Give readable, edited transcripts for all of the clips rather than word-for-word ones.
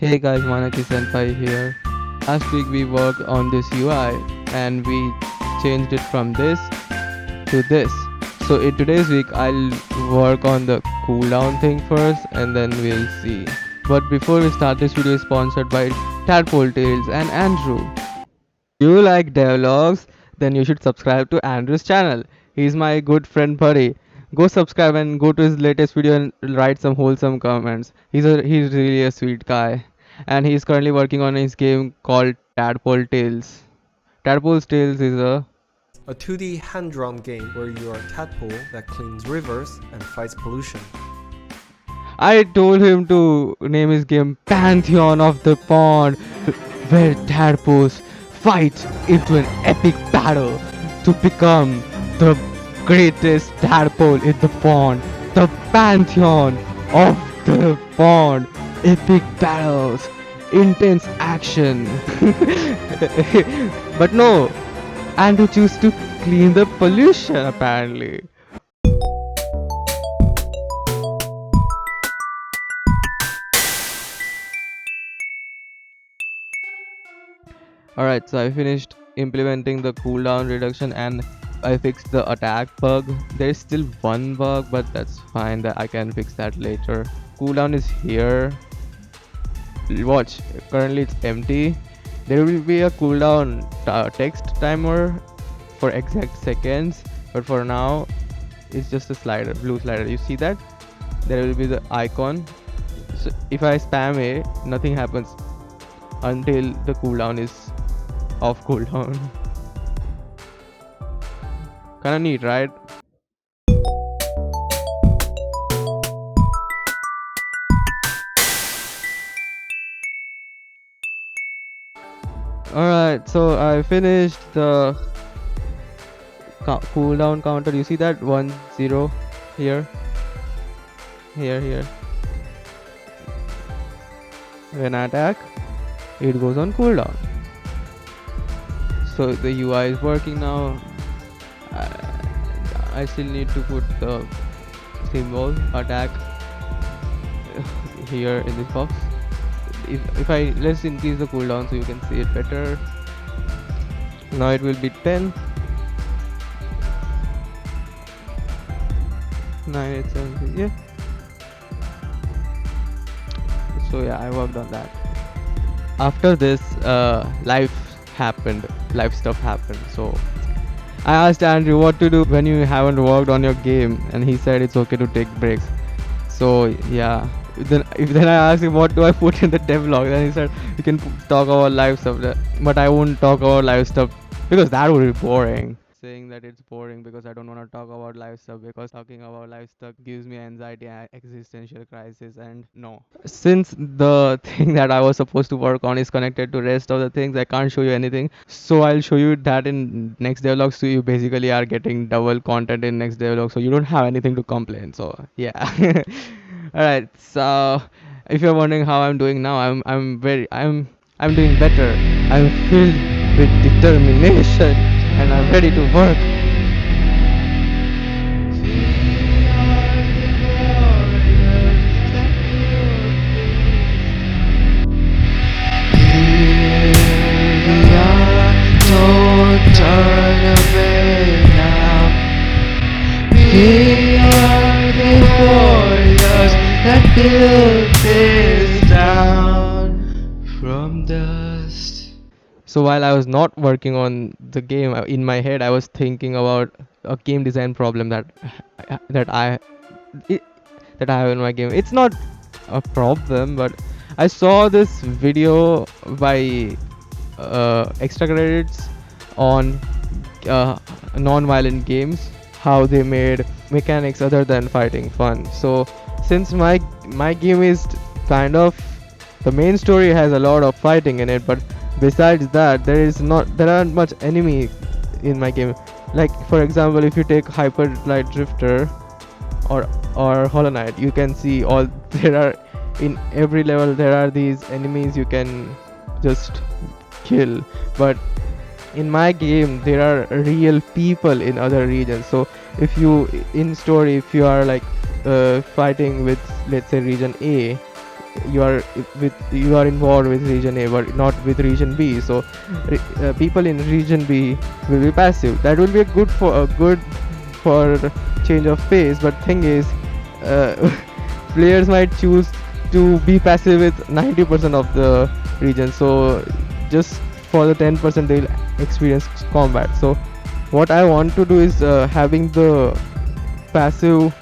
Hey guys, Manaki Senpai here. Last week we worked on this UI and we changed it from this to this. So in today's week I'll work on the cooldown thing first and then we'll see. But before we start, this video is sponsored by Tadpole Tales and Andrew. If you like devlogs, then you should subscribe to Andrew's channel. He's my good friend buddy. Go subscribe and go to his latest video and write some wholesome comments. He's really a sweet guy. And he's currently working on his game called Tadpole Tales. Tadpole's Tales is A 2D hand-drawn game where you are a tadpole that cleans rivers and fights pollution. I told him to name his game Pantheon of the Pond, where tadpoles fight into an epic battle to become the greatest tadpole in the pond. The Pantheon of the Pond. Epic battles, intense action. But no, Andrew choose to clean the pollution apparently. Alright, so I finished implementing the cooldown reduction and I fixed the attack bug. There's still one bug, but that's fine, that I can fix that later. Cooldown is here. Watch, currently it's empty. There will be a cooldown text timer for exact seconds, but for now it's just a slider, blue slider. You see that? There will be the icon. So if I spam A, nothing happens until the cooldown is off cooldown. Kinda neat, right? Alright, so I finished the cooldown counter. You see that? 1 0 here. Here. When I attack, it goes on cooldown. So the UI is working now. I still need to put the symbol attack here in this box. If I let's increase the cooldown so you can see it better. Now it will be 10, 9, 8, 7, 6, yeah. So yeah, I worked on that. After this, life stuff happened. So I asked Andrew what to do when you haven't worked on your game, and he said it's okay to take breaks. So yeah, then I asked him what do I put in the devlog, and he said you can talk about live stuff, but I won't talk about live stuff because that would be boring. Saying that it's boring because I don't want to talk about live stuff, because talking about live stuff gives me anxiety and existential crisis, and no. Since the thing that I was supposed to work on is connected to rest of the things, I can't show you anything. So I'll show you that in next devlog. So you basically are getting double content in next devlog, so you don't have anything to complain. So yeah. Alright, so if you're wondering how I'm doing now, I'm doing better. I'm filled with determination and I'm ready to work. Don't turn away now. We are the warriors that build this town from dust. So while I was not working on the game, in my head I was thinking about a game design problem that I i- that I have in my game. It's not a problem, but I saw this video by extra credits on non-violent games, how they made mechanics other than fighting fun. So since my game is kind of, the main story has a lot of fighting in it, but besides that there aren't much enemy in my game. Like for example, if you take Hyper Light Drifter or Hollow Knight, you can see all there are in every level there are these enemies you can just kill. But in my game there are real people in other regions. So if you in story, if you are like fighting with, let's say, region A, you are involved with region A but not with region B. So people in region B will be passive. That will be a good for change of pace. But thing is, players might choose to be passive with 90% of the region. So just for the 10% they'll experience combat. So what I want to do is having the passive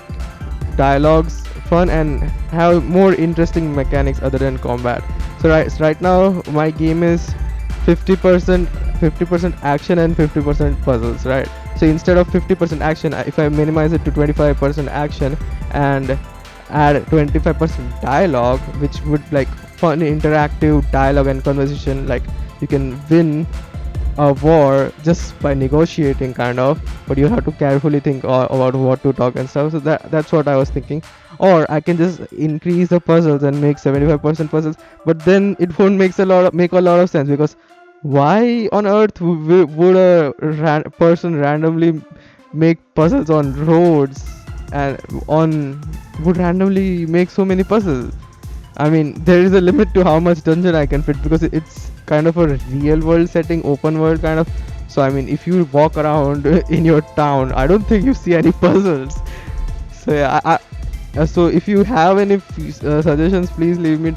dialogues fun and have more interesting mechanics other than combat. So right now my game is 50% action and 50% puzzles, right? So instead of 50% action, if I minimize it to 25% action and add 25% dialogue, which would like fun interactive dialogue and conversation, like you can win a war just by negotiating kind of, but you have to carefully think about what to talk and stuff. So that's what I was thinking. Or I can just increase the puzzles and make 75% puzzles, but then it won't make a lot of sense, because why on earth would a person randomly make puzzles on roads and on would randomly make so many puzzles? I mean, there is a limit to how much dungeon I can fit, because it's kind of a real world setting, open world kind of. So I mean, if you walk around in your town, I don't think you see any puzzles. So yeah, so if you have any suggestions, please leave them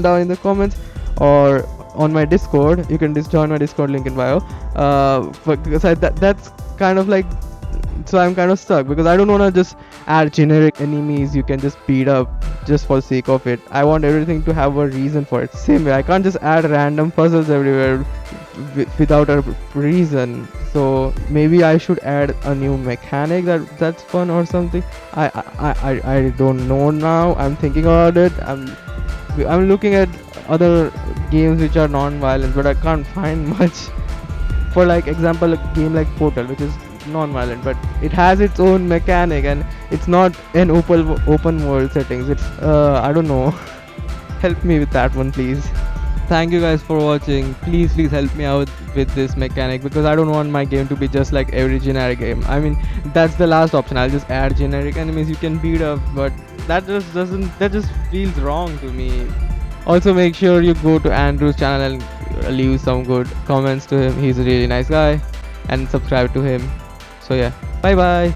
down in the comments or on my Discord. You can just join my Discord, link in bio. But because that's kind of like, so I'm kind of stuck because I don't want to just add generic enemies you can just beat up just for the sake of it. I want everything to have a reason for it. Same way, I can't just add random puzzles everywhere without a reason. So maybe I should add a new mechanic that's fun or something. I don't know now. I'm thinking about it. I'm looking at other games which are non-violent, but I can't find much. For like example, a game like Portal, which is non-violent, but it has its own mechanic and it's not an open world settings. It's I don't know. Help me with that one, please. Thank you guys for watching. Please help me out with this mechanic, because I don't want my game to be just like every generic game. I mean, that's the last option. I'll just add generic enemies you can beat up, but that just feels wrong to me. Also, make sure you go to Andrew's channel and leave some good comments to him. He's a really nice guy, and subscribe to him. So yeah, bye bye.